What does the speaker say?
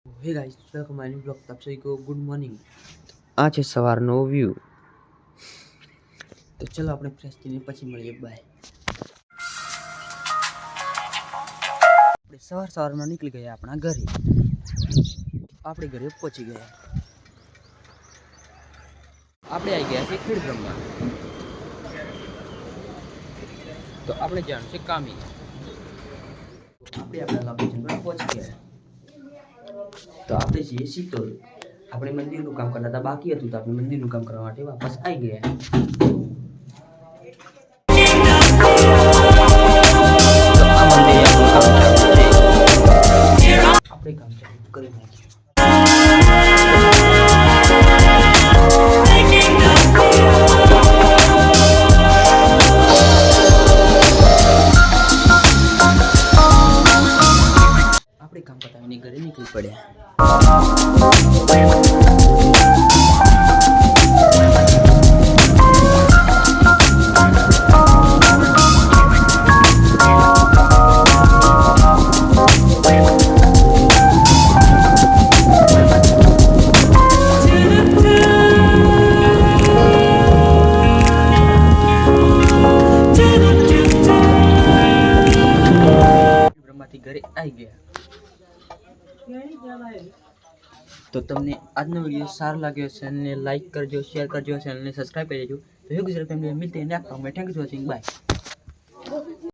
Hey guys, welcome my new blog. तब सभी को गुड मॉर्निंग। आज है સવારનો વ્યૂ। તો ચલો આપણે ફ્રેશ થઈને પછી મળીએ। બાય। આપણે સવારમાં નીકળી ગયા આપણા ઘરે। આપણે ઘરે પહોંચી ગયા। આપણે આવી ગયા છે ખેડ બ્રહ્મા। તો આપણે જવાનું છે કામી। આપણે આપણા લોકેશન પર પહોંચી ગયા। તો આપણે છીએ શીતોલ। આપણે મંદિરનું કામ કરતા હતા, બાકી હતું તો આપણે મંદિરનું કામ કરવા માટે વાપસ આવી ગયા। તો આ મંદિરે આપણું કામ ચાલુ છે। આપણે કામ ચાલુ કરી નાખ્યું। આપણે કામ પતાવીને ઘરે નીકળી પડ્યા। ઘરે આવી ગયા। તો તમને આજનો વિડીયો સારો લાગ્યો છે ચેનલને લાઈક કરજો, શેર કરજો, ચેનલને સબસ્ક્રાઇબ કરી દેજો। તો यो गुजरात फैमिली मिलते हैं नेक्स्ट में। Thank you for watching. Bye.